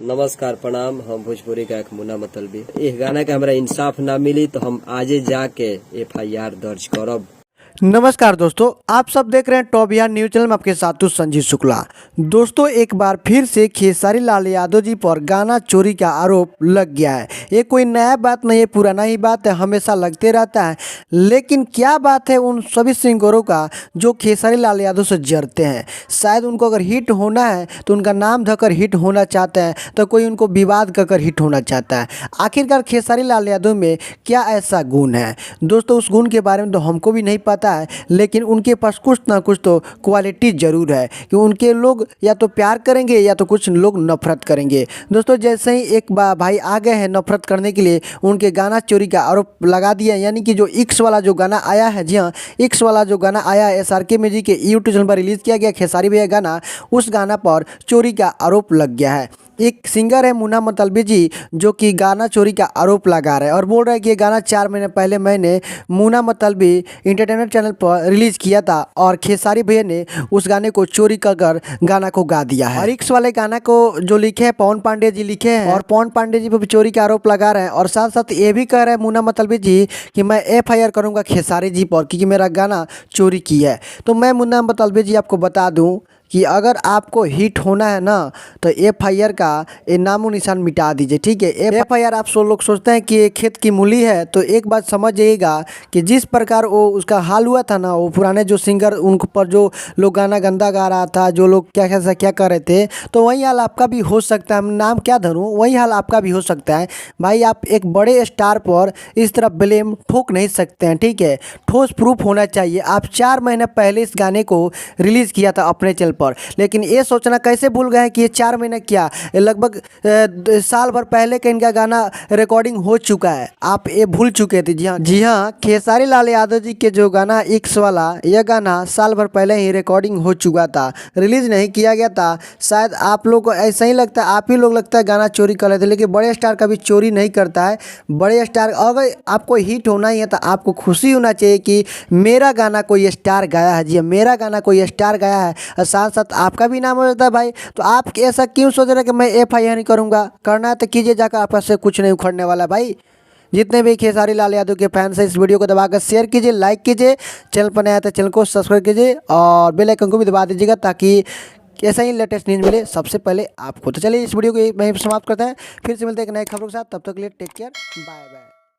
नमस्कार प्रणाम। हम भोजपुरी का एक मुन्ना मतलबी। इस गाना के हमरा इंसाफ ना मिली तो हम आजे जाके FIR दर्ज करब। नमस्कार दोस्तों, आप सब देख रहे हैं टॉप बिहार न्यूज चैनल में आपके साथ संजीव शुक्ला। दोस्तों, एक बार फिर से खेसारी लाल यादव जी पर गाना चोरी का आरोप लग गया है। ये कोई नया बात नहीं है, पुराना ही बात है, हमेशा लगते रहता है। लेकिन क्या बात है उन सभी सिंगरों का जो खेसारी लाल यादव से जरते हैं। शायद उनको अगर हिट होना है तो उनका नाम धकर हिट होना चाहते हैं, तो कोई उनको विवाद कर हिट होना चाहता है। आखिरकार खेसारी लाल यादव में क्या ऐसा गुण है दोस्तों? उस गुण के बारे में तो हमको भी नहीं पता है, लेकिन उनके पास कुछ ना कुछ तो क्वालिटी ज़रूर है कि उनके लोग या तो प्यार करेंगे या तो कुछ लोग नफरत करेंगे। दोस्तों, जैसे ही एक भाई आ गए हैं नफरत करने के लिए, उनके गाना चोरी का आरोप लगा दिया। यानी कि जो इक्स वाला जो गाना आया है, जी हाँ, इक्स वाला जो गाना आया है, SRK म्यूजिक के यूट्यूब चैनल पर रिलीज़ किया गया खेसारी भैया गाना, उस गाना पर चोरी का आरोप लग गया है। एक सिंगर है मुन्ना मतलबी जी, जो कि गाना चोरी का आरोप लगा रहे हैं और बोल रहे हैं कि ये गाना 4 महीने पहले मैंने मुन्ना मतलबी इंटरटेनमेंट चैनल पर रिलीज़ किया था और खेसारी भैया ने उस गाने को चोरी कर गाना को गा दिया है। और इक्स वाले गाना को जो लिखे हैं पवन पांडे जी लिखे हैं और पवन पांडे जी पर भी चोरी का आरोप लगा रहे हैं। और साथ साथ ये भी कह रहे हैं मुन्ना मतलबी जी कि मैं FIR करूँगा खेसारी जी पर क्योंकि मेरा गाना चोरी किया है। तो मैं मुन्ना मतलबी जी आपको बता दूँ कि अगर आपको हिट होना है ना तो FIR का ये नामो निशान मिटा दीजिए, ठीक है। FIR आप लोग सोचते हैं कि ये खेत की मूली है, तो एक बात समझ जाइएगा कि जिस प्रकार वो उसका हाल हुआ था ना, वो पुराने जो सिंगर उन पर जो लोग गाना गंदा गा रहा था, जो लोग क्या कर रहे थे, तो वही हाल आपका भी हो सकता है। नाम क्या धरूँ, वही हाल आपका भी हो सकता है। भाई, आप एक बड़े स्टार पर इस तरह ब्लेम ठोक नहीं सकते हैं, ठीक है। ठोस प्रूफ होना चाहिए। आप 4 महीने पहले इस गाने को रिलीज़ किया था अपने चैनल पर, लेकिन ये सोचना कैसे भूल गए कि ये 4 महीने क्या, लगभग साल भर पहले का इनका गाना रिकॉर्डिंग हो चुका है। आप ये भूल चुके थे। जी हाँ, खेसारी लाल यादव जी के जो गाना इक्स वाला, यह गाना साल भर पहले ही रिकॉर्डिंग हो चुका था, रिलीज नहीं किया गया था। शायद आप लोग को ऐसा ही लगता है, आप ही लोग लगता है गाना चोरी कर लेते, लेकिन बड़े स्टार कभी चोरी नहीं करता है। बड़े स्टार अगर आपको हिट होना ही है तो आपको खुशी होना चाहिए कि मेरा गाना कोई स्टार गाया है। जी, मेरा गाना कोई स्टार गाया है, साथ साथ आपका भी नाम हो जाता है भाई। तो आप ऐसा क्यों सोच रहे हैं कि मैं FIR नहीं करूंगा? करना है तो कीजिए, जाकर आपका से कुछ नहीं उखड़ने वाला भाई। जितने भी खेसारी लाल यादव के फैंस हैं, इस वीडियो को दबाकर शेयर कीजिए, लाइक कीजिए, चैनल पर नया है तो चैनल को सब्सक्राइब कीजिए और बेल आइकन को भी दबा दीजिएगा ताकि ऐसा ही लेटेस्ट न्यूज़ मिले सबसे पहले आपको। तो चलिए इस वीडियो को यहीं समाप्त करते हैं, फिर से मिलते हैं एक नए खबरों के साथ। तब तक के लिए टेक केयर, बाय बाय।